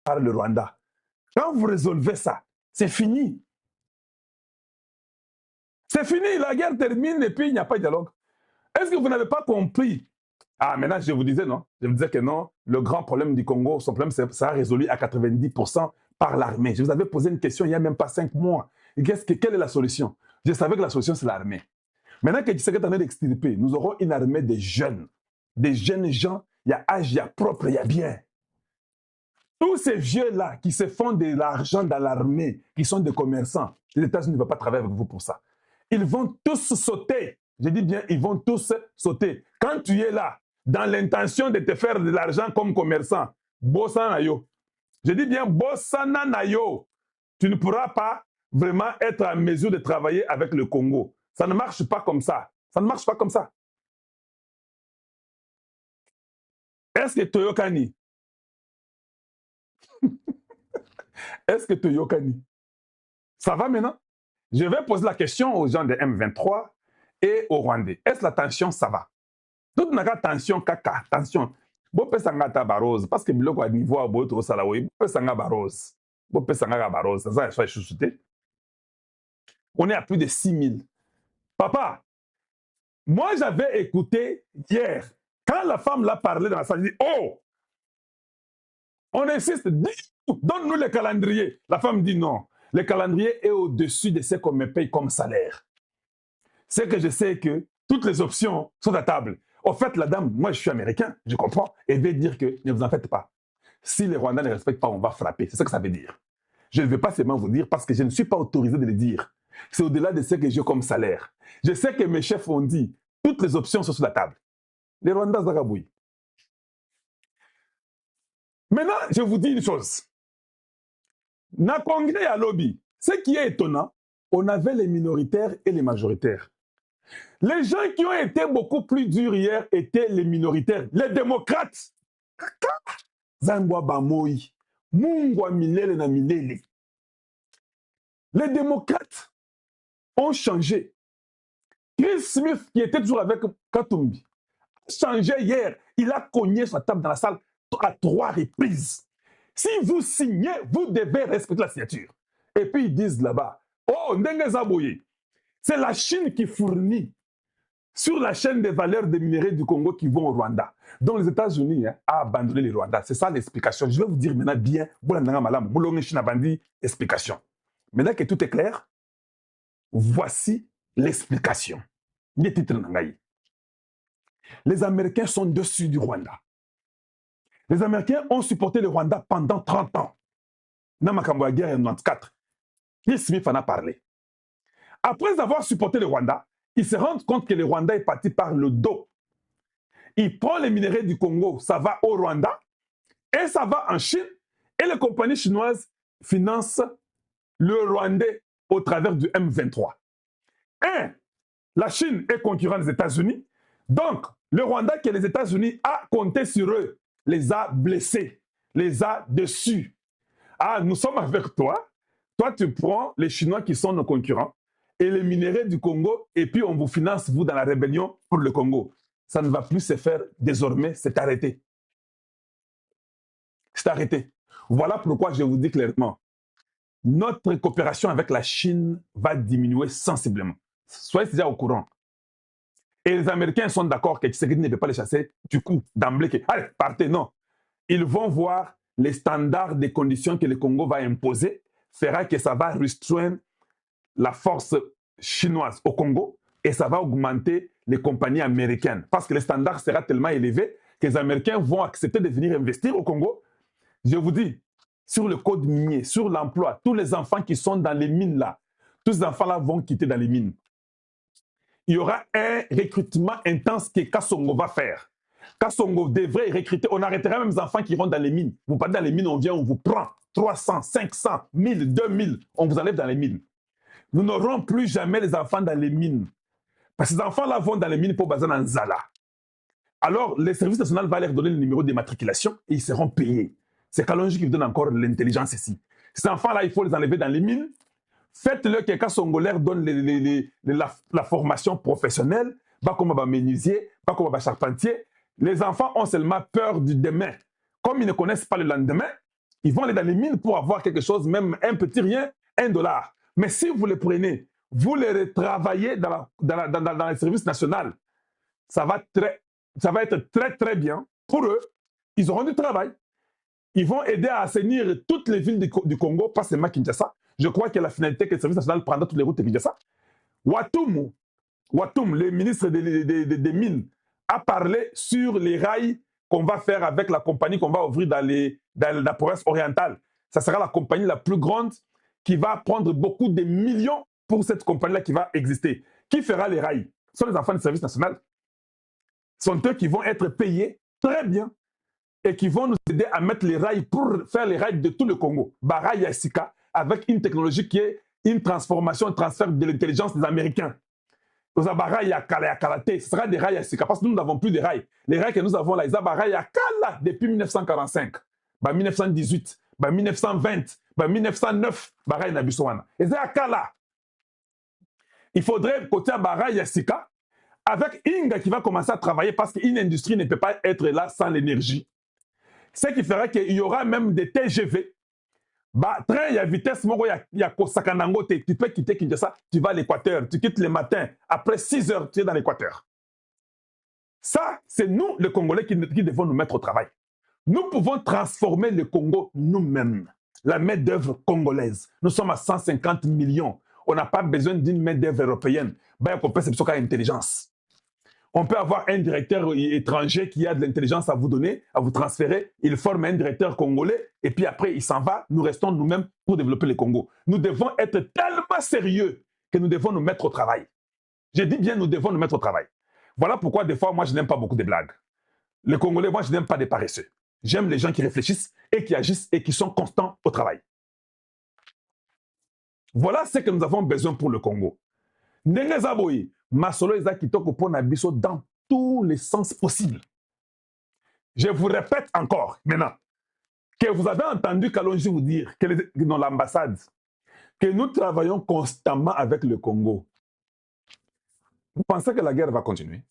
par le Rwanda. Quand vous résolvez ça, c'est fini. C'est fini, la guerre termine et puis il n'y a pas de dialogue. Est-ce que vous n'avez pas compris? Ah, maintenant, je vous disais non. Je vous disais que non, le grand problème du Congo, son problème, ça sera résolu à 90% par l'armée. Je vous avais posé une question il n'y a même pas 5 mois. Et quelle est la solution? Je savais que la solution, c'est l'armée. Maintenant que Tshisekedi est en train d'extirper, nous aurons une armée de jeunes. Des jeunes gens, il y a âge, il y a propre, il y a bien. Tous ces vieux-là qui se font de l'argent dans l'armée, qui sont des commerçants, les États-Unis ne vont pas travailler avec vous pour ça. Ils vont tous sauter. Je dis bien, ils vont tous sauter. Quand tu es là, dans l'intention de te faire de l'argent comme commerçant, bossana yo. Je dis bien, bossana na yo. Tu ne pourras pas vraiment être en mesure de travailler avec le Congo. Ça ne marche pas comme ça. Ça ne marche pas comme ça. Est-ce que Toyokani? Est-ce que Toyokani? Ça va maintenant? Je vais poser la question aux gens de M23 et aux Rwandais. Est-ce la tension, ça va? Toute la tension, caca, tension. Bopé sanga tabarose, parce que biloko à niveau à boto salawi, bopé sanga barose. Bopé sanga barose, ça va chouchouter. On est à plus de 6000. Papa, moi j'avais écouté hier, quand la femme l'a parlé dans la salle, elle dit, oh, on insiste, donne-nous le calendrier. La femme dit non. Le calendrier est au-dessus de ce qu'on me paye comme salaire. C'est que je sais que toutes les options sont à table. Au fait, la dame, moi je suis américain, je comprends, et veut dire que ne vous en faites pas. Si les Rwandais ne respectent pas, on va frapper. C'est ça que ça veut dire. Je ne vais pas seulement vous dire parce que je ne suis pas autorisé de le dire. C'est au-delà de ce que j'ai comme salaire. Je sais que mes chefs ont dit, toutes les options sont sur la table. Les Rwandais, Zagaboui. Maintenant, je vous dis une chose. Dans le congrès à lobby, ce qui est étonnant, on avait les minoritaires et les majoritaires. Les gens qui ont été beaucoup plus durs hier étaient les minoritaires, les démocrates. Zangwa Bamoui, Mungwa Milele na Milele. Les démocrates ont changé. Chris Smith, qui était toujours avec Katumbi, a changé hier. Il a cogné sa table dans la salle à 3 reprises. Si vous signez, vous devez respecter la signature. Et puis ils disent là-bas, oh, Ndenge Zaboye, c'est la Chine qui fournit sur la chaîne des valeurs des minéraux du Congo qui vont au Rwanda. Donc les États-Unis ont abandonné le Rwanda. C'est ça l'explication. Je vais vous dire maintenant bien, explication. Maintenant que tout est clair, voici l'explication. Les Américains sont dessus du Rwanda. Les Américains ont supporté le Rwanda pendant 30 ans. Dans ma guerre en 94, Chris Smith en a parlé. Après avoir supporté le Rwanda, ils se rendent compte que le Rwanda est parti par le dos. Il prend les minéraux du Congo, ça va au Rwanda, et ça va en Chine, et les compagnies chinoises financent le Rwandais au travers du M23. La Chine est concurrente des États-Unis, donc le Rwanda que les États-Unis a compté sur eux, les a blessés, les a déçus. Ah, nous sommes avec toi. Toi, tu prends les Chinois qui sont nos concurrents et les minéraux du Congo, et puis on vous finance, vous, dans la rébellion pour le Congo. Ça ne va plus se faire désormais, c'est arrêté. C'est arrêté. Voilà pourquoi je vous dis clairement, notre coopération avec la Chine va diminuer sensiblement. Soyez déjà au courant. Et les Américains sont d'accord que Tshisekedi ne peut pas les chasser du coup, d'emblée. Allez, partez, non. Ils vont voir les standards des conditions que le Congo va imposer, fera que ça va restreindre la force chinoise au Congo et ça va augmenter les compagnies américaines. Parce que les standards seront tellement élevés que les Américains vont accepter de venir investir au Congo. Je vous dis, sur le code minier, sur l'emploi, tous les enfants qui sont dans les mines là, tous ces enfants-là vont quitter dans les mines. Il y aura un recrutement intense que Kassongo va faire. Kassongo devrait recruter, on arrêtera même les enfants qui rentrent dans les mines. Vous partez dans les mines, on vient, on vous prend 300, 500, 1000, 2000, on vous enlève dans les mines. Nous n'aurons plus jamais les enfants dans les mines. Parce que ces enfants-là vont dans les mines pour baser dans Zala. Alors, le service national va leur donner le numéro d'immatriculation et ils seront payés. C'est Kalonji qui vous donne encore l'intelligence ici. Ces enfants-là, il faut les enlever dans les mines. Faites-le que Kassongo leur donne la formation professionnelle, pas comme un menuisier, pas comme un charpentier. Les enfants ont seulement peur du demain. Comme ils ne connaissent pas le lendemain, Ils vont aller dans les mines pour avoir quelque chose, même un petit rien, $1. Mais si vous les prenez, vous les retravaillez dans les services nationaux, ça va être très, très bien pour eux. Ils auront du travail. Ils vont aider à assainir toutes les villes du Congo, pas seulement Kinshasa. Je crois que la finalité que le service national prendra toutes les routes de Kinshasa. Watum, le ministre des Mines, a parlé sur les rails qu'on va faire avec la compagnie qu'on va ouvrir dans la province orientale. Ça sera la compagnie la plus grande qui va prendre beaucoup de millions pour cette compagnie-là qui va exister. Qui fera les rails? Ce sont les enfants du service national. Ce sont eux qui vont être payés très bien et qui vont nous aider à mettre les rails pour faire les rails de tout le Congo. Baraï Yassika, avec une technologie qui est une transformation, un transfert de l'intelligence des Américains. Aux Abaraï Yakalate, ce sera des rails Yassika, parce que nous n'avons plus de rails. Les rails que nous avons là, les Abaraï Yakala, depuis 1945, 1918, 1920, 1909, Baraï Nabissoana. Et c'est Yakala. Il faudrait, côté Abaraï Yassika, avec Inga qui va commencer à travailler, parce qu'une industrie ne peut pas être là sans l'énergie. Ce qui fera qu'il y aura même des TGV. Train, il y a vitesse, il y a Kosakanango, tu peux quitter Kinshasa, tu vas à l'Équateur, tu quittes le matin, après 6 heures, tu es dans l'Équateur. Ça, c'est nous, les Congolais, qui devons nous mettre au travail. Nous pouvons transformer le Congo nous-mêmes. La main-d'œuvre congolaise. Nous sommes à 150 millions. On n'a pas besoin d'une main-d'œuvre européenne. On peut se intelligence. On peut avoir un directeur étranger qui a de l'intelligence à vous donner, à vous transférer. Il forme un directeur congolais et puis après, il s'en va. Nous restons nous-mêmes pour développer le Congo. Nous devons être tellement sérieux que nous devons nous mettre au travail. Je dis bien, nous devons nous mettre au travail. Voilà pourquoi, des fois, moi, je n'aime pas beaucoup de blagues. Les Congolais, moi, je n'aime pas des paresseux. J'aime les gens qui réfléchissent et qui agissent et qui sont constants au travail. Voilà ce que nous avons besoin pour le Congo. Nengezaboyi, Masolo Eza Kitoko pona biso dans tous les sens possibles. Je vous répète encore maintenant que vous avez entendu Kalonji vous dire que dans l'ambassade que nous travaillons constamment avec le Congo. Vous pensez que la guerre va continuer?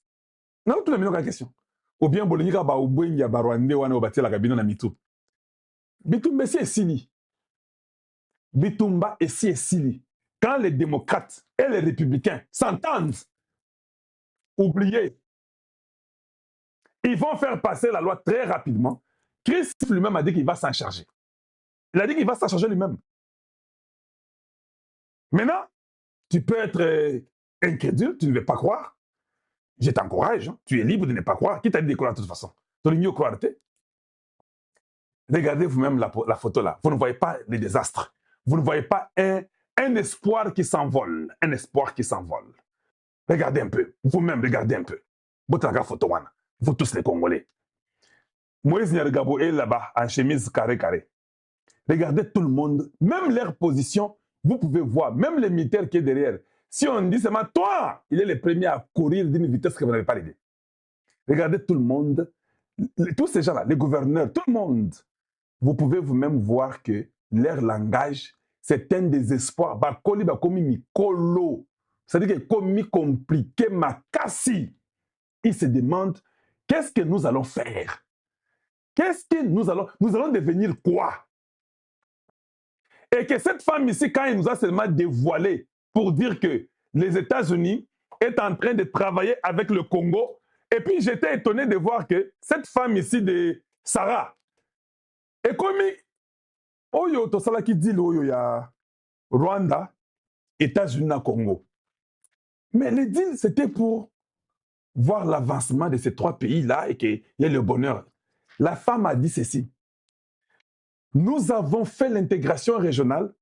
Non, tout le monde a une question. Ou bien Bolivia ba ubwenja ba Rwanda wana obati la kabino na mitu. Bitumba si esili. Bitumba si esili. Quand les démocrates et les républicains s'entendent, oubliez, ils vont faire passer la loi très rapidement. Christ lui-même a dit qu'il va s'en charger. Il a dit qu'il va s'en charger lui-même. Maintenant, tu peux être incrédule, tu ne veux pas croire. Je t'encourage, hein. Tu es libre de ne pas croire. Qui t'a dit de croire de toute façon? Tu mieux croire. Regardez vous-même la photo là. Vous ne voyez pas les désastres. Vous ne voyez pas un espoir qui s'envole. Un espoir qui s'envole. Regardez un peu. Vous-même, regardez un peu. Vous tous les Congolais. Moïse Nyargabo est là-bas en chemise carré. Regardez tout le monde. Même leur position, vous pouvez voir. Même les militaires qui est derrière. Si on dit seulement toi, il est le premier à courir d'une vitesse que vous n'avez pas l'idée. Regardez tout le monde. Tous ces gens-là, les gouverneurs, tout le monde. Vous pouvez vous-même voir que leur langage, c'est un désespoir. Bakoli bakomi mikolo. C'est-à-dire que comme compliqué makasi. Ils se demandent qu'est-ce que nous allons faire? Qu'est-ce que nous allons devenir quoi? Et que cette femme ici, quand elle nous a seulement dévoilé pour dire que les États-Unis est en train de travailler avec le Congo, et puis j'étais étonné de voir que cette femme ici de Sarah, et comme Oyo Tosala qui dit Oyo ya Rwanda, États-Unis, Congo. Mais le deal, c'était pour voir l'avancement de ces trois pays-là et qu'il y ait le bonheur. La femme a dit ceci. Nous avons fait l'intégration régionale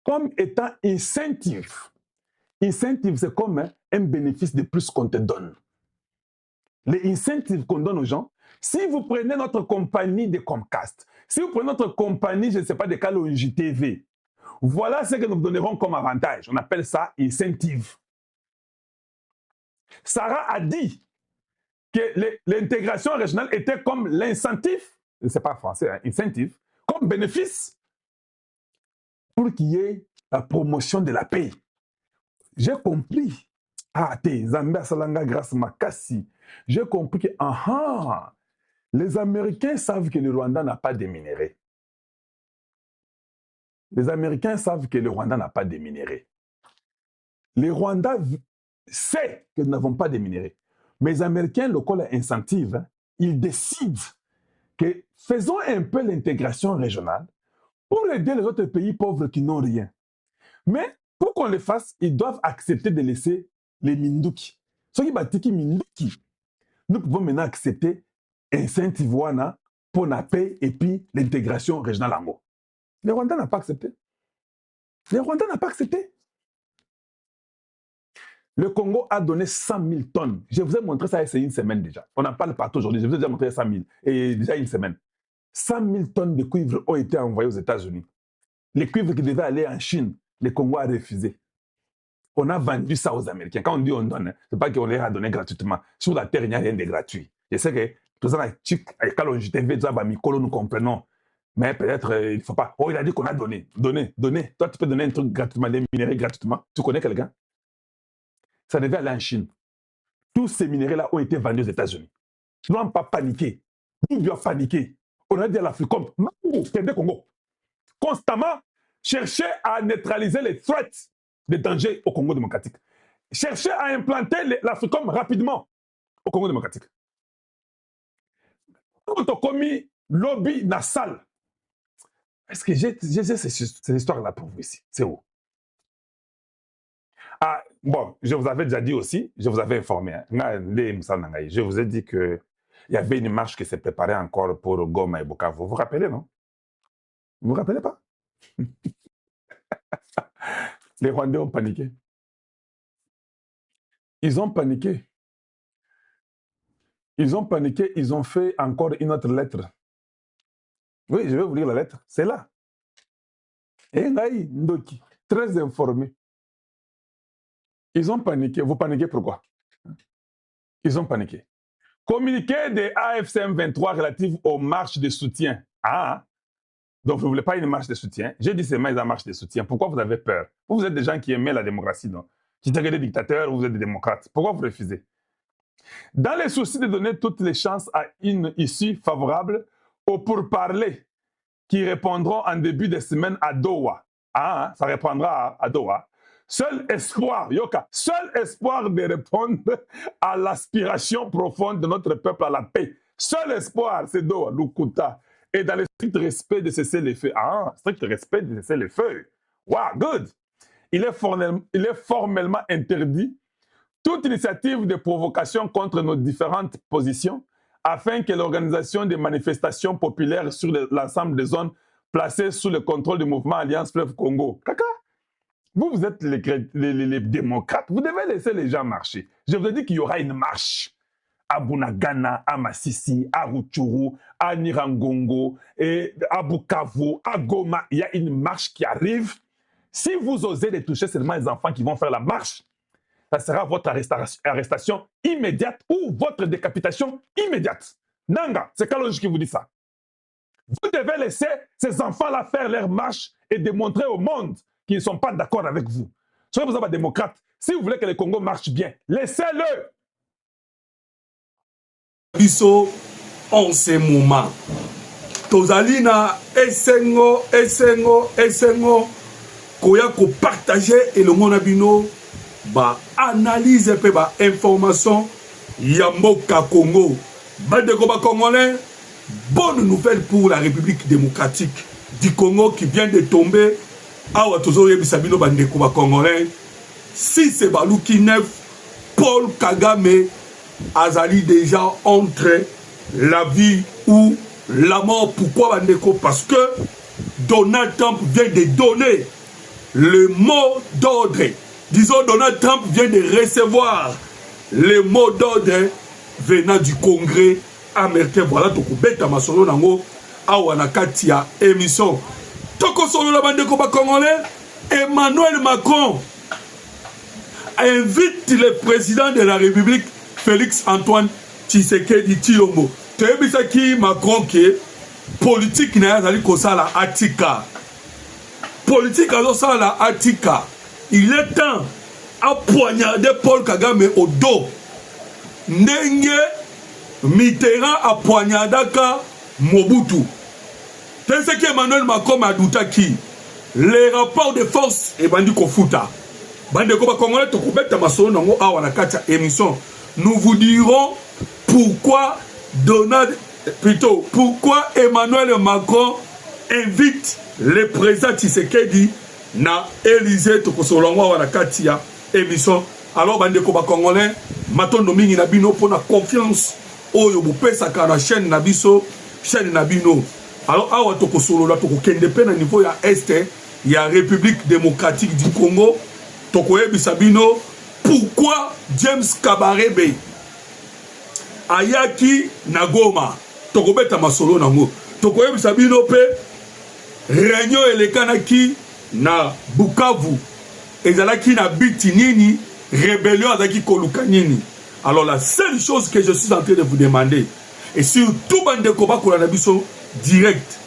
comme étant incentive. Incentive, c'est comme un bénéfice de plus qu'on te donne. Les incentives qu'on donne aux gens, si vous prenez notre compagnie de Comcast, si vous prenez notre compagnie, je ne sais pas, de Kalonji TV, voilà ce que nous vous donnerons comme avantage. On appelle ça incentive. Sarah a dit que l'intégration régionale était comme l'incentive, ce n'est pas français, hein, incentive, comme bénéfice pour qu'il y ait la promotion de la paix. J'ai compris. Ah, Zambia Salanga grâce Makassi. J'ai compris que les Américains savent que le Rwanda n'a pas de minerais. Les Américains savent que le Rwanda n'a pas de minéraux. Les Rwandais savent que nous n'avons pas de minéraux. Mais les Américains, le col incentive, ils décident que faisons un peu l'intégration régionale pour aider les autres pays pauvres qui n'ont rien. Mais pour qu'on le fasse, ils doivent accepter de laisser les Minduki. Ceux qui battent Minduki, nous pouvons maintenant accepter un Saint-Ivoana pour la paix et puis l'intégration régionale en haut. Les Rwandais n'ont pas accepté. Les Rwandais n'ont pas accepté. Le Congo a donné 100 000 tonnes. Je vous ai montré ça il y a une semaine déjà. On en parle partout aujourd'hui. Je vous ai déjà montré 100 000. Et déjà une semaine. 100 000 tonnes de cuivre ont été envoyées aux États-Unis. Les cuivres qui devaient aller en Chine, le Congo a refusé. On a vendu ça aux Américains. Quand on dit on donne, ce n'est pas qu'on les a donné gratuitement. Sur la terre, il n'y a rien de gratuit. Je sais que tout ça, quand on JTV, nous comprenons. Mais peut-être, il ne faut pas. Oh, il a dit qu'on a donné. Donner. Toi, tu peux donner un truc gratuitement, des minéraux gratuitement. Tu connais quelqu'un? Ça devait aller en Chine. Tous ces minéraux-là ont été vendus aux États-Unis. Ils n'ont pas paniqué. Nous devons paniquer. On a dit à l'Afrique, comme Congo, constamment chercher à neutraliser les threats de danger au Congo démocratique. Chercher à implanter l'Africom rapidement au Congo démocratique. Quand on commis lobby nassal, est-ce que j'ai ces histoires-là pour vous ici? C'est où? Ah, bon, je vous avais déjà dit aussi, je vous avais informé, hein, je vous ai dit qu'il y avait une marche qui s'est préparée encore pour Goma et Bukavu. Vous vous rappelez, non? Vous vous rappelez pas? Les Rwandais ont paniqué. Ils ont paniqué. Ils ont paniqué, ils ont fait encore une autre lettre. Oui, je vais vous lire la lettre. C'est là. Et Ngaï Ndoki, très informé. Ils ont paniqué. Vous paniquez pourquoi? Ils ont paniqué. Communiqué des AFCM 23 relatif aux marches de soutien. Ah, donc vous ne voulez pas une marche de soutien? J'ai dit c'est une marche de soutien. Pourquoi vous avez peur? Vous êtes des gens qui aimaient la démocratie, non? Qui étaient des dictateurs, vous êtes des démocrates. Pourquoi vous refusez? Dans les soucis de donner toutes les chances à une issue favorable aux pourparlers qui répondront en début de semaine à Doha. Ah, ça répondra à Doha. Seul espoir, Yoka, seul espoir de répondre à l'aspiration profonde de notre peuple à la paix. Seul espoir, c'est Doha, Lukuta. Et dans le strict respect de cesser les feux. Ah, strict respect de cesser les feux. Wow, good. Il est formellement interdit toute initiative de provocation contre nos différentes positions afin que l'organisation des manifestations populaires sur l'ensemble des zones placées sous le contrôle du mouvement Alliance Fleuve Congo. Kaka, vous êtes les démocrates, vous devez laisser les gens marcher. Je vous ai dit qu'il y aura une marche à Bunagana, à Massissi, à Rutshuru, à Nirangongo, et à Bukavu, à Goma. Il y a une marche qui arrive. Si vous osez les toucher seulement les enfants qui vont faire la marche, ça sera votre arrestation immédiate ou votre décapitation immédiate. Nanga, c'est Kalonji qui vous dit ça. Vous devez laisser ces enfants-là faire leur marche et démontrer au monde qu'ils ne sont pas d'accord avec vous. Soyez vous êtes démocrate. Si vous voulez que le Congo marche bien, laissez-le. Biso, en ce moment, Tozalina, Essengo, Koya ko partager et le monde abino. Ba analyse et ba information Yamboka Congo. Badeko ba Congolais, bonne nouvelle pour la République démocratique du Congo qui vient de tomber. Awa tozo yebisabino bandeko ba Congolais. Si c'est Balouki neuf, Paul Kagame azali déjà entre la vie ou la mort. Pourquoi bandeko? Parce que Donald Trump vient de donner le mot d'ordre. Disons, Donald Trump vient de recevoir les mots d'ordre venant du Congrès américain. Voilà, Tokubeta Masolo Nango, Awanakatia, émission. Toko Solo la bande de Congolais, Emmanuel Macron invite le président de la République, Félix Antoine Tshisekedi Tshilombo. Tu as qui Macron qui est politique n'a pas la Atika. Politique a la Atika. Il est temps à poignarder Paul Kagame au dos. Ndenge Mitterrand a poignardaka Mobutu. C'est ce qu'Emmanuel Macron a douté qui. les rapports de force et bandi kofuta. Bande ko ba Congolais to kubeta masolo nango awa na kati émission. Nous vous dirons pourquoi pourquoi Emmanuel Macron invite le président Tshisekedi na Élysée to kosolongo awa na kati ya émission. Alors bande ko ba Congolais matondo mingi na bino pona confiance oyo bopesaka na chaîne na biso chaîne na bino. Alors awa to kosolola to kokende pe na niveau ya este ya République démocratique du Congo. Tokoyebisa bino pourquoi James Kabarebe ayaki na Goma tokobeta masolo nango tokoyebisa bino pe réunion elekanaki na Bukavu ezalaki na biti nini rébellion azaki koluka nini. Alors la seule chose que je suis en train de vous demander et surtout bande ko bakola na biso direct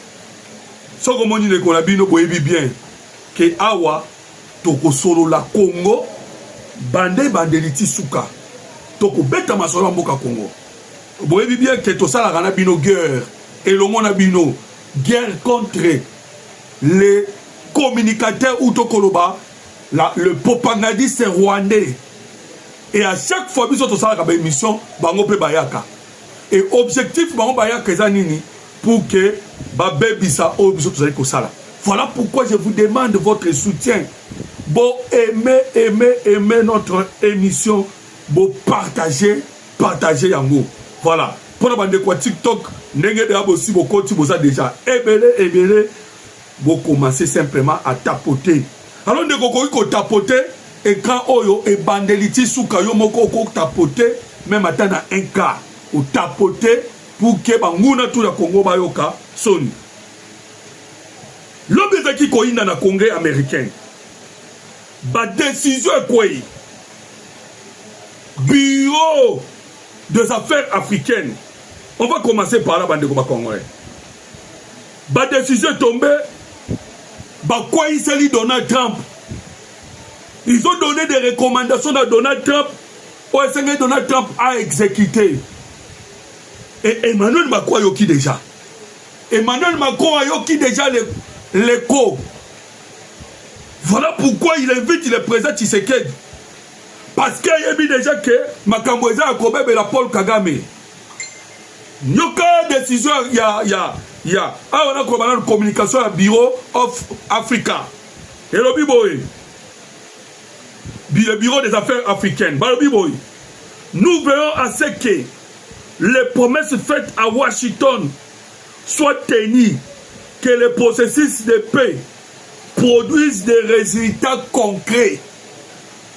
soko moni ne ko na bino boyebi bien que awa toko solo la Congo bande liti suka toko beta masolo mboka Congo boyebi bien que to sala kana bino guerre et le monde a bino guerre contre les communicateurs ou tokoloba le propagandiste rwandais et à chaque fois biso to sala ka émission bango pe bayaka et objectif bango bayaka ezanini pour que ba bebisa o biso to sala ko sala. Voilà pourquoi je vous demande votre soutien. Bon, aimez notre émission. Bon, partagez yango. Voilà. Pour la bande de TikTok, n'engagez pas aussi beaucoup de déjà. Ebele. Bon, commencez simplement à tapoter. Alors, ne ko tapoter écran oyo et bandeliti souka yo moko ko tapoter même atana un cas ou tapoter pour que banguna tout la Congo bayoka son. L'homme qui est dans le Congrès américain, la décision est quoi? Bureau des affaires africaines. On va commencer par là, bande de Congolais. La décision est tombée. Quoi il s'est dit Donald Trump? Ils ont donné des recommandations à Donald Trump. Donald Trump a exécuté. Et Emmanuel Macron a yoki déjà. Emmanuel Macron a yoki déjà l'écho. Voilà pourquoi il invite le président Tshisekedi. Parce qu'il a dit déjà que Makamboza a commis la Paul Kagame. Il y a une décision, il y a on a commis une communication à Bureau of Africa. Et le Bureau des affaires africaines. Nous veillons à ce que les promesses faites à Washington soient tenues, que le processus de paix produise des résultats concrets,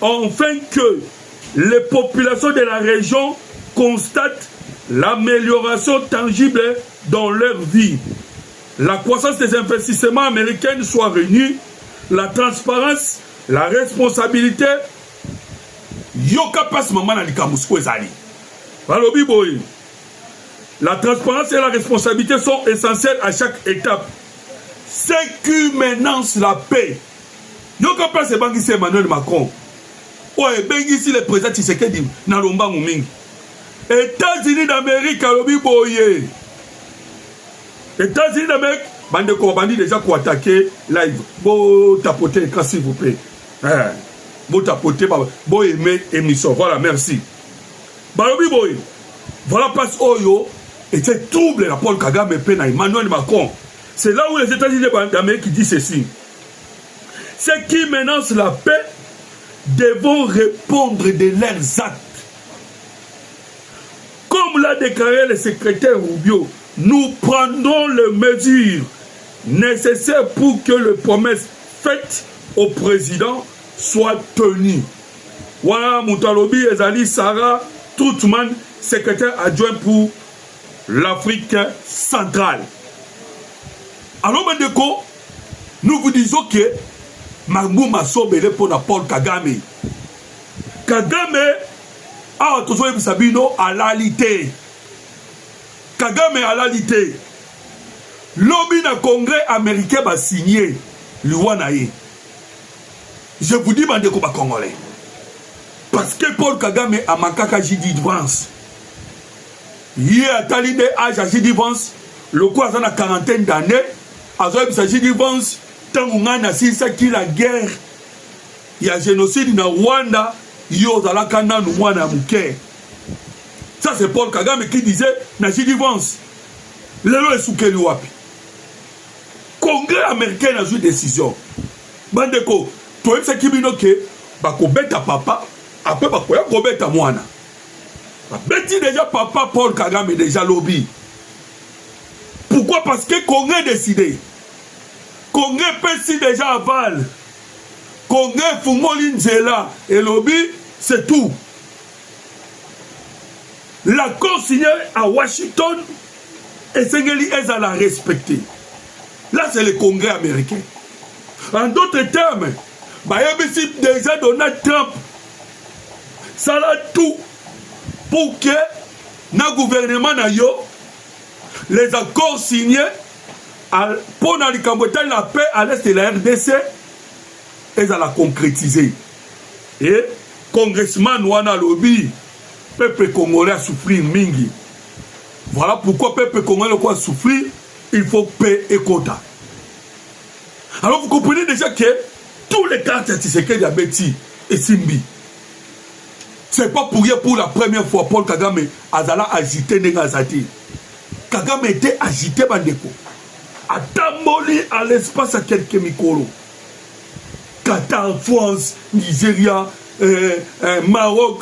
afin que les populations de la région constatent l'amélioration tangible dans leur vie. La croissance des investissements américains soit réunie, la transparence, la responsabilité. La transparence et la responsabilité sont essentielles à chaque étape. Ce qui menace la paix. Yoka pas c'est bangi c'est Emmanuel Macron. Ouais, bengi si le président Tshisekedi na lomba mumingi. États-Unis d'Amérique alobi boye. États-Unis d'Amérique bande ko bandi déjà ko attaquer live. Bo tapoter écran s'il vous plaît. Bo tapoter bo aimer émission. Voilà, merci. Balobi boye. Voilà passe oyo était trouble la Paul Kagame et Emmanuel Macron. C'est là où les États-Unis d'Amérique disent ceci. Ceux qui menacent la paix devront répondre de leurs actes. Comme l'a déclaré le secrétaire Rubio, nous prendrons les mesures nécessaires pour que les promesses faites au président soient tenues. Voilà, Moutalobi Ezali Sarah Troutman, secrétaire adjoint pour l'Afrique centrale. Alors, Mandeko, nous vous disons que Magmou Massobele pour Paul Kagame. Kagame a toujours Sabino à l'alité. Kagame à l'alité. Lobby na congrès américain va signer l'Ouanaye. Je vous dis, Mandeko ba Congolais. Parce que Paul Kagame a makaka J.D. Vance. Il a talibé âge à J.D. Vance. Le coup a une quarantaine d'années. Il s'agit du Vance, ntango ngai nasilisaki la guerre ya génocide na Rwanda yo ozalaka nanu mwana ya moke. Ça c'est Paul Kagame qui disait na Gilivance lelo esukeli wapi. Congrès américain a joué décision. Bandeko toyebisaki bino ke bakobeta papa après bakoya kobeta mwana. Beti déjà papa Paul Kagame déjà lobby. Pourquoi? Parce que Congrès décidé. Congrès pesi déjà aval. Congrès fungoli nzela et lobby, c'est tout. L'accord signé à Washington et Sengeli est à la respecter. Là, c'est le Congrès américain. En d'autres termes, si déjà Donald Trump, ça a tout pour que le gouvernement na yo, les accords signés pour la paix à l'est de la RDC, ils allaient la concrétiser. Et congressman Wana Lobby, peuple congolais a souffert mingi. Voilà pourquoi peuple congolais a souffert, il faut paix et quota. Alors vous comprenez déjà que tous les cartes Tshisekedi Diabeti et Simbi, c'est pas pour rien pour la première fois Paul Kagame Azala agité Nengazati. Kagame était agité Bandeko. A tamboli à l'espace à quelques micros. Qatar, France, Nigeria, Maroc.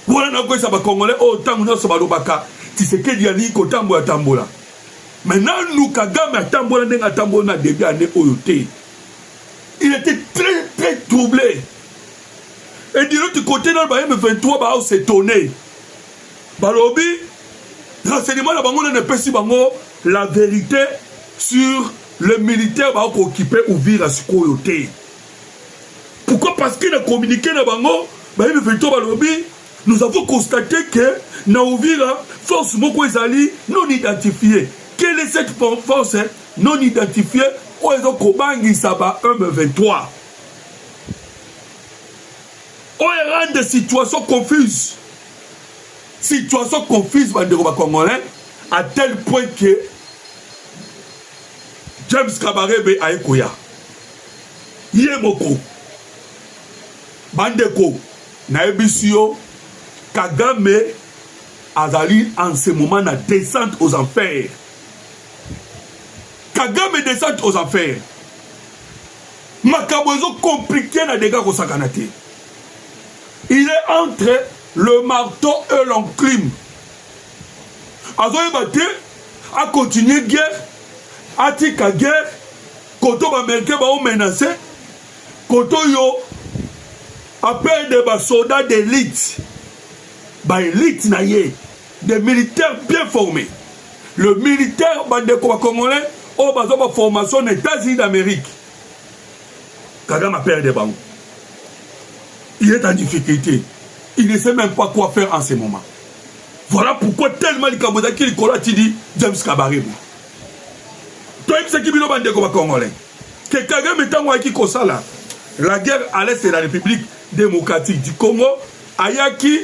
Voilà quoi ça va congolais autant nous sommes balobaka. Tshisekedi yani ko tambola tambola. Maintenant nous Kagame tambola ndenga tambola na début année oyoté. Il était très très troublé. Et de l'autre côté dans le M23 ba s'étonner. Balobi renseignement la bango ne peut si bango la vérité sur le militaire va occuper ouvrir à Sikoyoté. Pourquoi? Parce qu'il a communiqué dans bango M23 balobi. Nous avons constaté que na Ouvira, force Moko Ezali non identifiée. Quelle est cette force non identifiée? Oezo Kobangi Saba M23. On rend des situations confuses. Situation confuse Congolais à tel point que James Kabarebe a Ekoya. Yemoko. Bandeko. Naebisio. Kagame Azali en ce moment na descente aux enfers. Kagame descente aux enfers. Makabozo compliqué na dégâts au sakanate. Il est entre le marteau et l'enclume. Azoye Bate a continué guerre, a tika guerre, koto ba américain ba menacé, koto yo appel de ba soldats d'élite. Bah élite naïe, des militaires bien formés. Le militaire bandeko congolais au bazo ba formation aux États-Unis d'Amérique. Kagame a perdu des bancs. Il est en difficulté. Il ne sait même pas quoi faire en ce moment. Voilà pourquoi tellement les Cambodgiens qui dit James Kabarebe. Toi, il qui bilo bandeko congolais. Que Kagame est en qui kosala. La guerre à l'est de la République démocratique du Congo, Ayaki.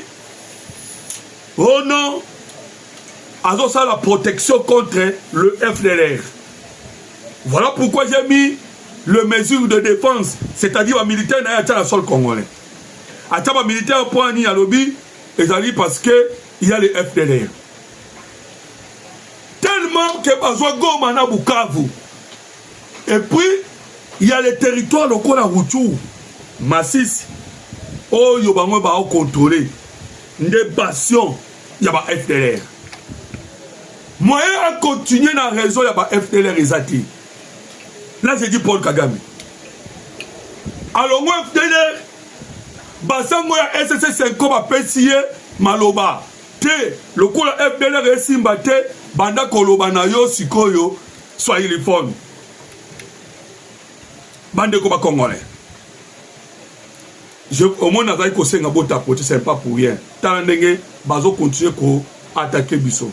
Oh non, alors ça la protection contre le FDLR. Voilà pourquoi j'ai mis le mesure de défense, c'est-à-dire un militaire n'a pas le sol congolais. À un militaire point ni à lobby, et parce que il y a les FDLR. Tellement que besoin Goma Bukavu. Et puis il y a les territoires locaux à Routou, Massis, oh yobango ba contrôler. Des passions, il y a des FDLR. Moyen à continuer dans la raison, il y a des FDLR et là, j'ai dit Paul Kagame. Alors, moi, FDLR, Bassango ya SSC5 va pécier Maloba. Te, le coup de FDLR est simbate, Banda Koloba na yo, Sikoyo, Swahili phone. Bande Koba Congolais. Au moins, nous avons fait un bon tapoter, ce n'est pas pour rien. Tant que bazo continue à attaquer Bisso.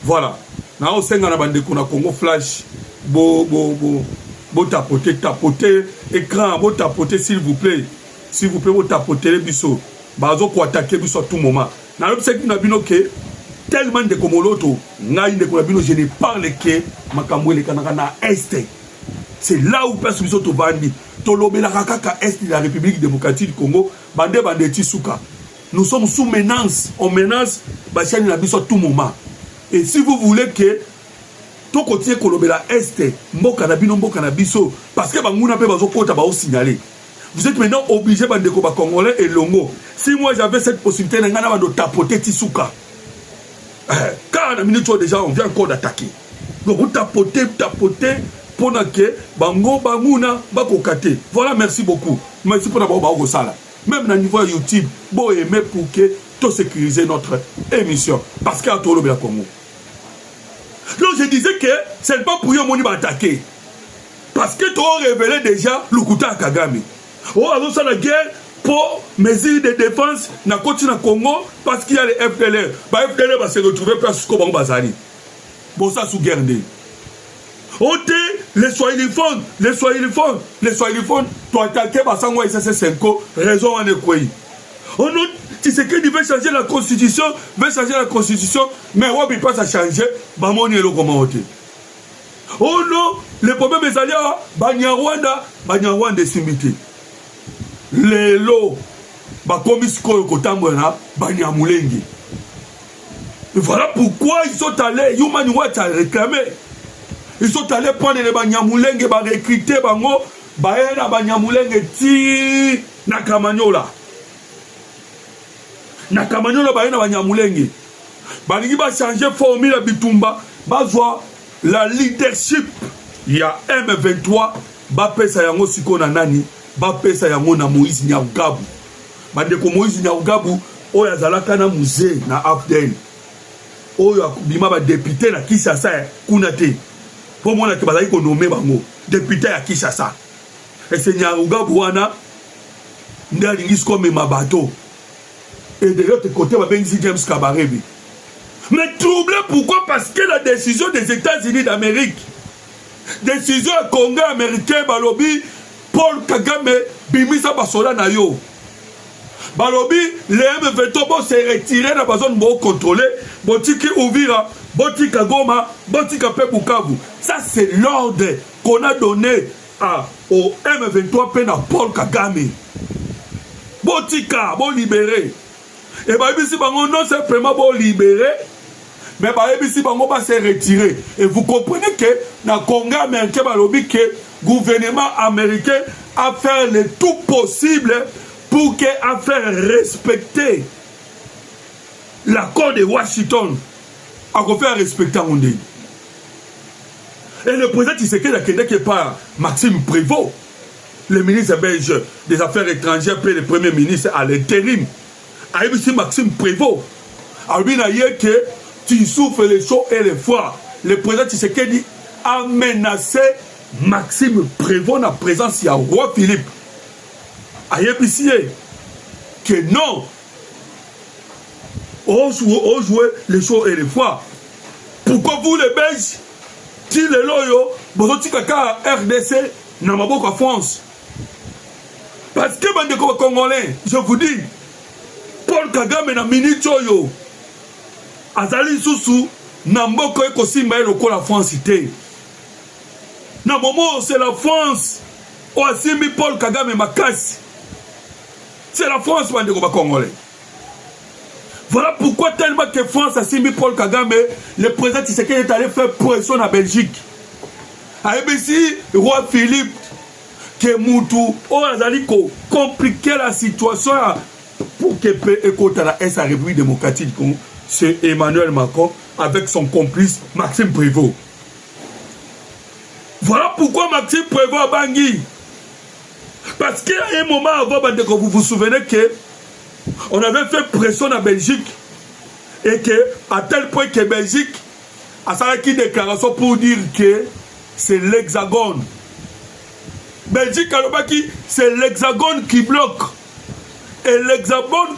Voilà. Nous avons fait un Congo flash. Bon tapoter, écran, bon tapoter, s'il vous plaît. S'il vous plaît, bon tapoter Bisso. Bazo ko attaquer Bisso à tout moment. Nous avons fait un tellement de komoloto ngai ndeko na bino je ne parle que makambo elekanaka na est. C'est là où place biso tovandi tolobelaka kaka est de la République démocratique du Congo bande tisuka. Nous sommes sous menace, on menace bachani na biso à tout moment. Et si vous voulez que to continue kolobela est mboka na bino mboka na biso parce que banguna pe bazo kota ba signaler. Vous êtes maintenant obligé bandeko ba congolais et longo. Si moi j'avais cette possibilité ngana ba de tapoter tisuka. Car la minute déjà on vient encore d'attaquer. Donc vous tapotez pour que bango banguna bakokate. Voilà, merci beaucoup. Merci pour d'abord ba sala. Même à niveau YouTube, bon aimer pour que tout sécuriser notre émission parce qu'à tout le Congo. Donc je disais que c'est pas pour yon moni attaquer. Parce que tu as révélé déjà Lukuta Kagame. Oh, alors ça la guerre pour mesures de défense na côté na Congo parce qu'il y a les FDLR. Bah FDLR va se retrouver place comme Bazari. Bon ça sous guerre. Ote les Swahiliphones, tu attaqué Basango et SSC5 raison en écoui. On note tu sais qu'il veut changer la constitution, mais on ne peut pas changer, Bamoni et le comment. Oh non, les problèmes des alliés, Banyarwanda Simbiti. Les lots, Bakomisko Kotambona, Banyamulengi. Voilà pourquoi ils sont allés, Human Rights a réclamé. Ils sont allés prendre les Banyamulengi, recruter Bango, Baena Banyamulengi, Ti Nakamanyola. Nakamanyola Baena Banyamulengi. Balingi va changer formule à Bitumba, Bazwa. La leadership, il y a M23, Bapé Sayango Sikona Nani, Bapé Sayango na Moïse Nyaugabu. Bandeko Moïse Nyaugabu, Oya Zalaka na musée na Afdel. Oya Bima ba député na Kinshasa Kunate. Pour moi, na Kibala ko nommé bango, député à Kinshasa. Et c'est Nyaugabu wana, Ndalingis comme Mabato. Et de l'autre côté, Babenzi James Kabarebi. Mais troublé, pourquoi? Parce que la décision des États-Unis d'Amérique, décision à Congrès américain, Balobi, Paul Kagame, Bimisa Basola Nayo. Balobi, les M23 s'est retiré dans la zone contrôlée, Botiki Ouvira, Botika Goma, Botika Pebukavu. Ça, c'est l'ordre qu'on a donné au M23 Pena Paul Kagame. Botika, bon libéré. Et bah, ici, non simplement bon libéré, mais ici, on va se retirer. Et vous comprenez que dans le Congrès américain, le gouvernement américain a fait le tout possible pour faire respecter l'accord de Washington. À faire respecter Ondé. Et le président Tshisekedi a quitté par Maxime Prévost, le ministre belge des Affaires étrangères, puis le premier ministre à l'intérim. Ici Maxime Prévost. Albina que tu souffres les chauds et les froids. Le président Tshisekedi a menacé Maxime Prévost en présence du roi Philippe. Ici que non. On joue les chauds et les froids. Pourquoi vous les Belges, si les loyaux, vous avez kaka RDC, n'a pas beaucoup France. Parce que les Congolais, je vous dis, Paul Kagame na minute oyo azali susu na mboko eko simba eloko la France ité. Na moment c'est la France o asimbi Paul Kagame makasi. C'est la France bandeko ba Congolais. Voilà pourquoi tellement que France asimbi Paul Kagame, le président Tshisekedi est allé faire pression en Belgique. A ABC roi Philippe que Moutou o azali ko compliquer la situation pour que écoute la République démocratique, c'est Emmanuel Macron avec son complice Maxime Prévost. Voilà pourquoi Maxime Prévost a bangui. Parce qu'à un moment avant, vous vous souvenez que on avait fait pression en Belgique et que à tel point que Belgique a fait une déclaration pour dire que c'est l'Hexagone. Belgique c'est l'Hexagone qui bloque. Et l'Hexagone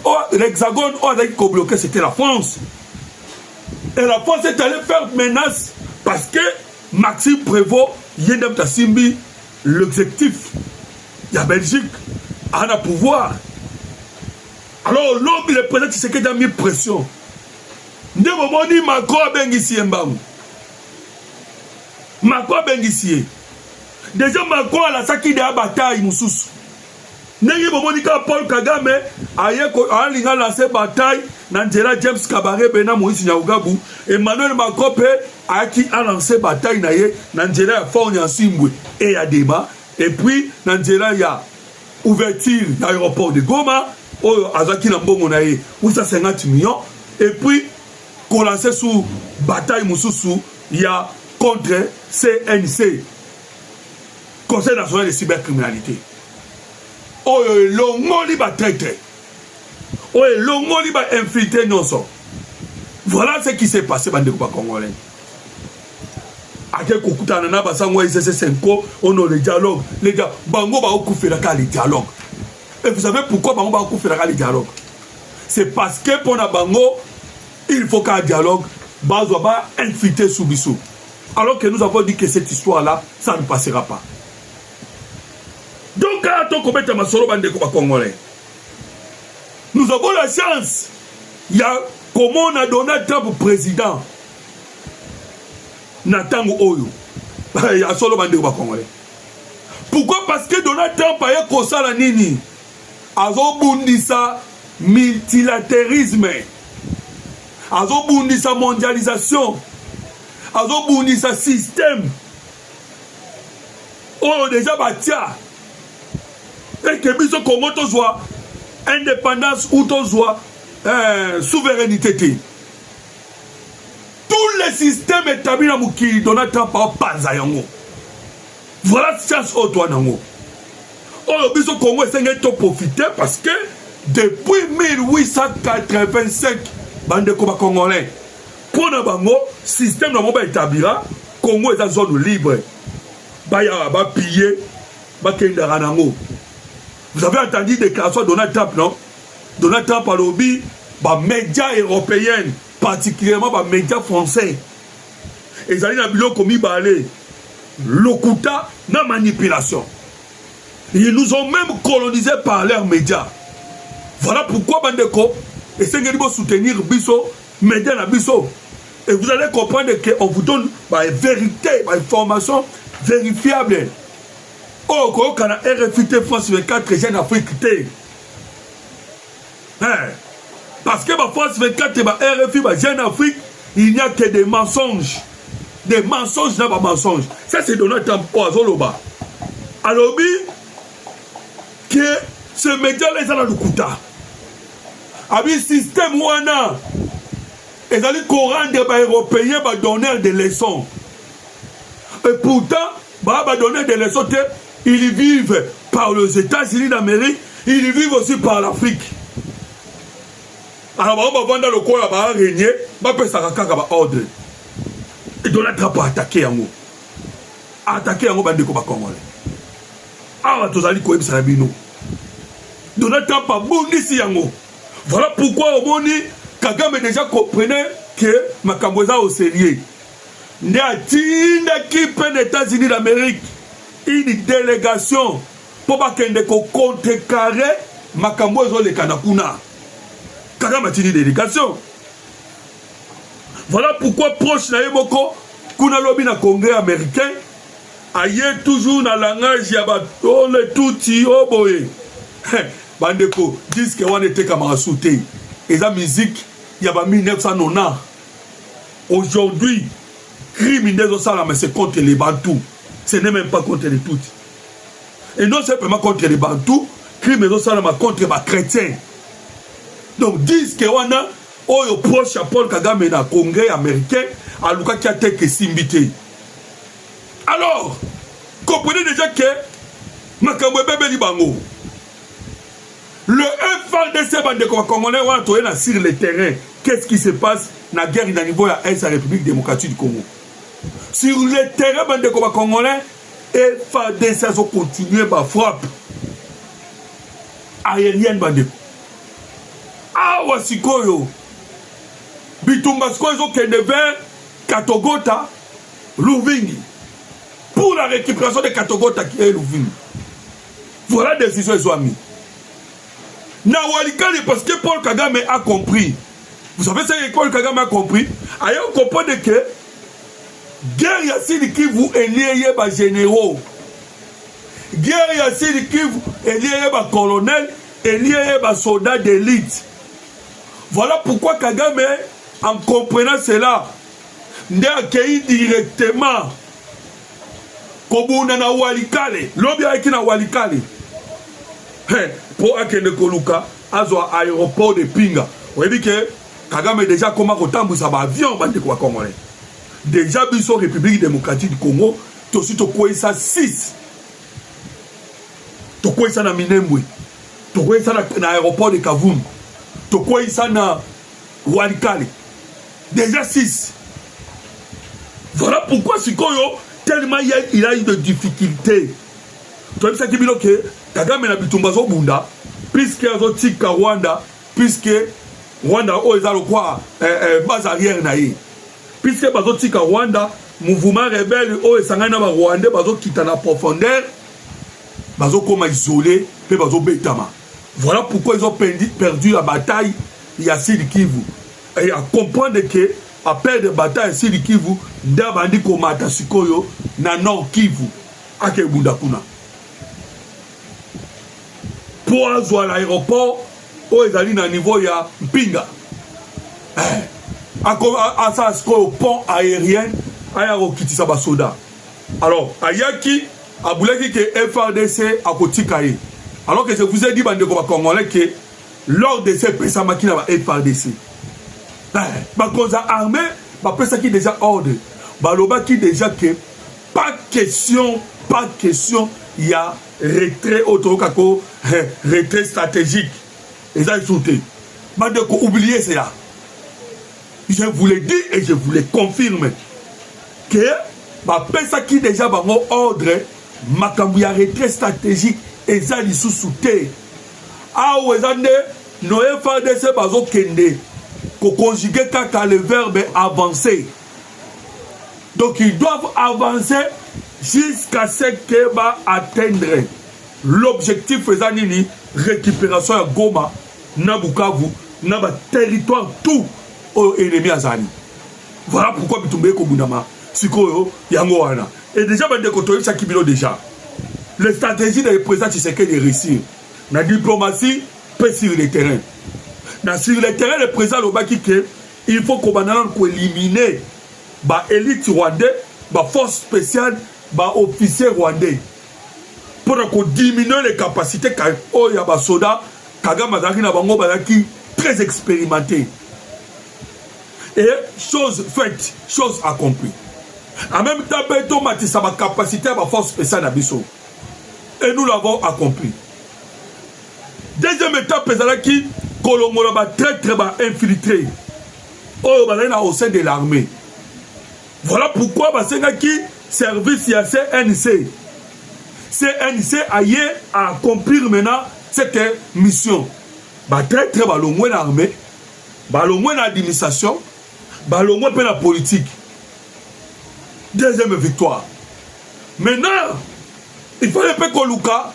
a bloqué, c'était la France. Et la France est allée faire menace parce que Maxime Prévost, Yendem Tassimbi, l'exécutif, la Belgique, a un pouvoir. Alors l'homme, le président Tshisekedi a mis pression. nde bomoni Macron abengisi ye mbangu. Macron abengisi ye. Déjà Macron alasaki de bataille mususu. Ndenge bomoni ka Paul Kagame alinga lancer bataille na nzela James Kabarebe na Moïse Nyaugabu. Emmanuel Macron pe aki a lancé bataille na ye na nzela ya Fort Nyansimbwe et ya débat. Et puis na nzela ya ouverture na l'aéroport de Goma oyo azaki na mbongo na ye 850 millions. Et puis qu'on lancé sous bataille mususu ya contre CNC, Conseil national de cybercriminalité. Oyo longoli ba traité. Oyo longoli ba infiltré nyonso. Voilà ce qui s'est passé bande ko congolais. Ake kokutana na basango ICC 5 on a le dialogue. Les gars, bango ba okufela ka le dialogue. Et vous savez pourquoi bango ba okufela ka le dialogue? C'est parce que pour na bango il faut qu'un dialogue bazo ba infiltrer sous bisou. Alors que nous avons dit que cette histoire là ça ne passera pas. Donc, nous avons la chance. Il y a comment on a Donald Trump président. Natango Oyo. Il y a solo bande congolais. Pourquoi? Parce que Donald Trump a eu ça la nini. Azo bundisa multilatéralisme. Azo bundisa mondialisation. Azo bundisa système. Oh déjà batia. Et que biso comment on soit indépendance ou on soit souveraineté. Tous les systèmes établis dans Moukili Donald Trump pas yango. Voilà chance au toi nango. Oh biso Congo est to profiter parce que depuis 1885 bande ko congolais pour na bango système na ba établir Congo est en zone libre. Ba ya ba piller ba kenda ranango. Vous avez entendu des déclarations de Donald Trump, non? Donald Trump a lobby, les médias européens, particulièrement les médias français. Et ils ont dit commis balé. L'okuta, la manipulation. Ils nous ont même colonisés par leurs médias. Voilà pourquoi Bandeko, et c'est que vous soutenir Bisso, médias na Bisso. Et vous allez comprendre qu'on vous donne la vérité, l'information vérifiable. Oh, quand on a RFT France 24, Jeune Afrique, parce que France 24 et RFI, Jeune Afrique, il n'y a que des mensonges. Des mensonges, n'a pas mensonges. Ça, c'est Donald Trump au Azoloba. Alors, que ce média-là, ils ont le Kouta. Avec le système où on a, ils ont le Coran des Européens, va donner des leçons. Et pourtant, va donner des leçons. Ils vivent par les États-Unis d'Amérique, ils vivent aussi par l'Afrique. Alors, on va vendre le corps, on va régner, on va faire ordre. Et Donald Trump a attaqué Yango. Attaqué Yango, bande de Congolais. Ah, tu as dit quoi, Sarabino. Donald Trump a bondi si Yango. Voilà pourquoi au monde, Kagame déjà comprenait que Makamboza au sérieux. Né à Tinda qui peine des États-Unis d'Amérique. Une délégation pour contrecarrer Makambozo le Kanakuna. Kagame a une délégation. Voilà pourquoi proche na Yemoko, kuna lobby na Congrès américain, aïe toujours dans la langage yabato le touti oboye. Bandeko, disent que on était comme souté. Et la musique, il y a 1990. Aujourd'hui, crime mais c'est contre les Bantous. Ce n'est même pas contre les Tutsis. Et non seulement contre les Bantous, crime contre les chrétiens. Donc, disent que on a oyo proche à Paul Kagame na Congrès américain, à Luka qui a été que Simbité. Alors, comprenez déjà que Makambo Bebe Libango. Le FARDC bande congolais on a tourné sur le terrain. Qu'est-ce qui se passe dans la guerre au niveau de la République démocratique du Congo? Sur le terrain bande congolais, FARDC a continué ma frappe aérienne bande. Ah wasikoyo. Bitumba skoyo qui devait Katogota Louvingi. Pour la récupération de Katogota qui est Louvingi. Voilà la décision qu'ils ont mis. Nawalikali parce que Paul Kagame a compris Vous savez ce que Paul Kagame a compris? Ayo comprendre que guerre Yassine Kivu est liée à généraux. Guerre Yassine Kivu est liée à colonel, est liée à soldats d'élite. Voilà pourquoi Kagame, en comprenant cela, n'a accueilli directement Kobuna na Walikale. L'objet est na Walikale. Pour Akene Koluka, Azwa aéroport de Pinga. Vous voyez que Kagame déjà comment autant ça va avion bande quoi congolais. Déjà biso République démocratique du Congo, to si to quoi ça 6. To quoi ça na Minembwe. To quoi ça na aéroport de Kavumu. To quoi ça na Walikale. Déjà 6. Voilà pourquoi Sikoyo tellement il a eu de difficultés. Tu vois ça qui dit que Kagame na bitumbazo bunda puisque azotika Rwanda puisque Rwanda eza quoi base arrière na ye puisque bazotika Rwanda mouvement rebelle esangana na ba Rwandais bazokita na profondeur bazokoma isolé pe bazobetama. Voilà pourquoi ils ont perdu la bataille ya Sud Kivu et à comprendre que à perdre bataille Sud Kivu nda bandi komata sikoyo na Nord Kivu ake bunda kuna pour azwa l'aéroport où ils allaient à niveau ya Mpinga à ça au pont aérien aya kokitisa basoda. Alors ayaki abulaki que FRDC a kotikaye alors que je vous ai dit bandeko ba congolais que lors de ces pesamaki na ba FRDC bakonza armée bapesaki déjà ordre balobaki déjà que pas question il y a retrait autokako retrait stratégique et ça sauté bandeko oubliez cela. Je vous l'ai dit et je vous le confirme que bapesaki déjà bango ordre makambo ya retrait stratégique et ça lisusu te awo ezande no FARDC bazokende ko conjuguer kaka le verbe avancer. Donc ils doivent avancer jusqu'à ce que va atteindre l'objectif faisant nini récupération à Goma na Bukavu na ba territoire tout au ennemi azali. Voilà pourquoi bitumbe ko bundama sikoyo yango wana. Et déjà bande ko toyisa kibilo déjà. Les stratégies de président Tshisekedi de réussir. La diplomatie peut sur le terrain. Sur le terrain, le président Lobaki que il faut qu'on éliminer ba élite rwandais, ba force spéciale, ba officier rwandais. Pour qu'on diminue les capacités oh ya ba soda Kagame azaki na bango bazaki très expérimenté. Et chose faite, chose accomplie. En même temps, Beto Matissa ba capacité ba force spéciale na biso. Et nous l'avons accompli. Deuxième étape, qui Kolongola va très infiltré au sein de l'armée. Voilà pourquoi qui service à CNC. CNC a à accomplir maintenant cette mission. Très loin l'armée, loin l'administration, loin la politique. Deuxième victoire. Maintenant, il faut un peu que Luka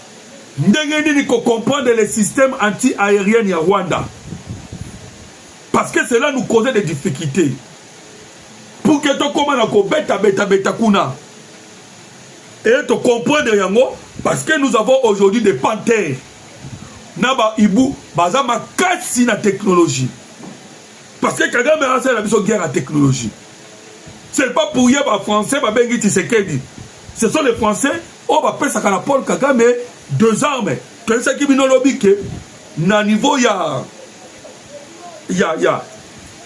ndengeni ko comprendre les systèmes anti-aériens à Rwanda. Parce que cela nous causait des difficultés. Pour que tu commences beta kuna. Et tu comprendre yango parce que nous avons aujourd'hui des panthères. Naba ibu bazama kasi na technologie. Parce que Kagame a fait la guerre à technologie. C'est pas pour y avoir français ba bengi Tshisekedi. Ce sont les Français on va faire ça quand Paul Kagame 2 armes. Tu sais qui bino lobby que na niveau ya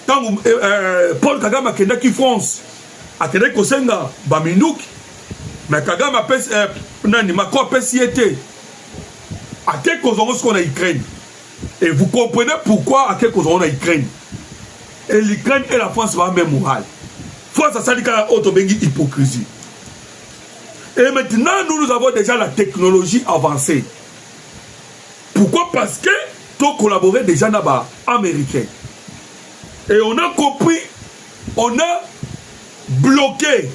tant Paul Kagame a qui France a kende ko senga ba minuk mais Kagame a pes nani Macron a pesiete à quelle cause on a Ukraine et vous comprenez pourquoi à quelle cause on a Ukraine et l'Ukraine et la France va même morale. France a sali ka autobengi hypocrisie. Et maintenant, nous avons déjà la technologie avancée. Pourquoi? Parce que tu collaboré déjà là-bas, américain. Et on a compris, on a bloqué,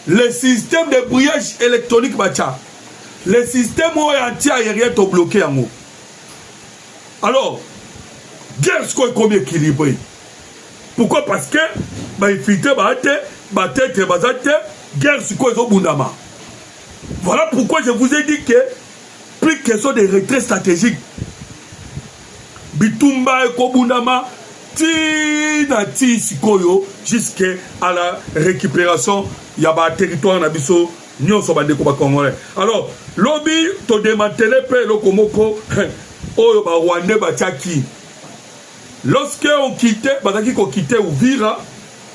le système de brouillage électronique, le système anti-aérien est bloqué. Alors, guerre sikoyo ekomi équilibré. Pourquoi? Parce que bainfiltre batete baza te guerre sikoyo ezobundama. Voilà pourquoi je vous ai dit que plus question de retrait stratégique bitumba ekobundama tina ti sikoyo jusqu'à la récupération ya ba territoire na biso nyonso bandeko ba congolais. Alors lobi to démanteler pe lokomoko oyo ba rwandais batiaki. Lorsque on quittait bazaki ko quitter Uvira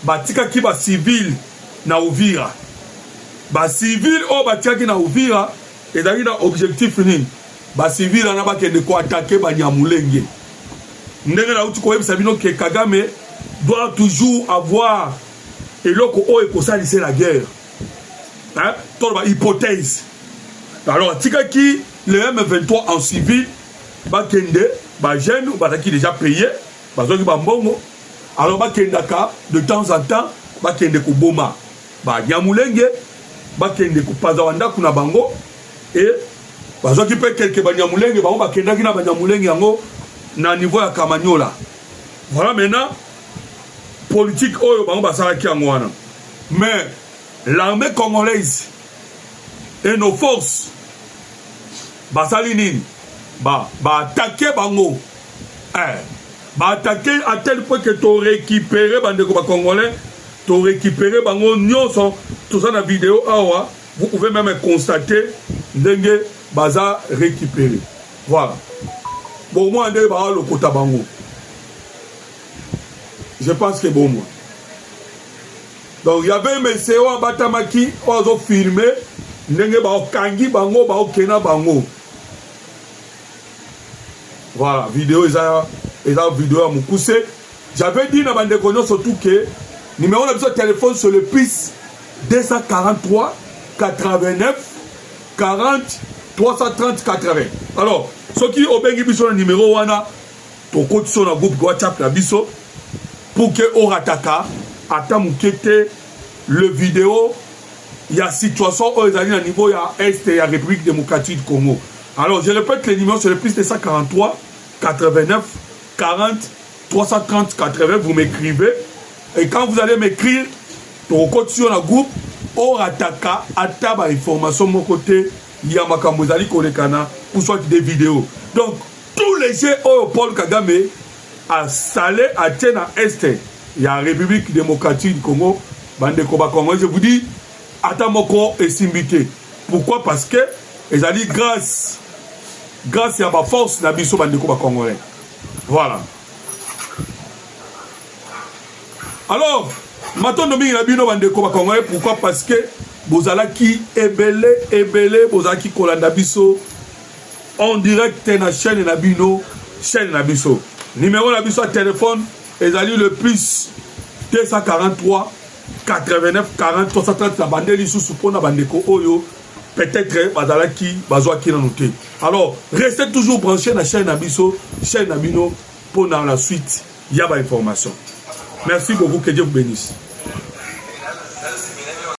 batikaki ba civil na Uvira. Ba civil o batiaki na Uvira ezali na objectif nini? Ba civil na bakende ko attaquer ba Nyamulenge. Ndenge na uti ko yebisa bino que Kagame doit toujours avoir eloko o ekosalisa la guerre. Hein? Toute ba hypothèse. Alors tikaki le M23 en civil bakende ba jeune bataki déjà payé bazoki ba mbongo. Alors bakendaka de temps en temps bakende ko boma ba Nyamulenge bakende ko pazawanda kuna bango et bazoki pe quelques ba Nyamulenge bango bakendaki na ba Nyamulenge yango na niveau ya Kamanyola. Voilà maintenant politique oyo bango basalaki yango wana. Mais l'armée congolaise et nos forces basali nini ba attaquer bango ba attaquer à tel point que tu récupéré bandeko ba congolais, tu récupéré bango nyonso tout ça na vidéo awa vous pouvez même constater ndenge baza récupéré. Voilà. Bon moi ndenge ba le kota bango. Je pense que bon moi. Donc il y avait monsieur wa batamaki ozo filmer ndenge ba okangi bango ba okena bango. Voilà, vidéo eza vidéo à Mukuse. J'avais dit na bande konyo surtout que numéro de téléphone sur le plus 243 89 40 330 80. Alors, ceux qui obengi biso na numéro wana to côté sur la groupe WhatsApp na biso pour que orataka ata mukete le vidéo il y a situation aux alliés à niveau ya est et à République démocratique du Congo. Alors, je répète les numéros sur le plus 243 89 40 330 80. Vous m'écrivez. Et quand vous allez m'écrire, ton code sur le groupe, Orataka, Ataba information de mon côté, Yamaka Mozali Konekana, ou soit des vidéos. Donc, tous les jeux au Paul Kagame a salé à Tena Est. Il y a la République démocratique du Congo, Bande Koba Congo. Je vous dis, Atamoko et Simbité. Pourquoi? Parce que, ils ont dit grâce à ma force, Nabiso Bande Koba Congolais. Voilà. Alors, maintenant, nous avons Bande Koba Congolais. Pourquoi? Parce que vous allez qui ébélé, vous allez qui Kolanda Biso en direct na chaîne Nabino, chaîne Nabiso. Numéro Nabiso à téléphone, ils ont dit le plus 243 89 40 330 la bande li sous pour na bandeko oyo peut-être bazalaki bazwaki na noté. Alors restez toujours branchés na chaîne Nabiso, chaîne Nabino pour dans la suite il y a ba information. Merci beaucoup, que Dieu vous bénisse.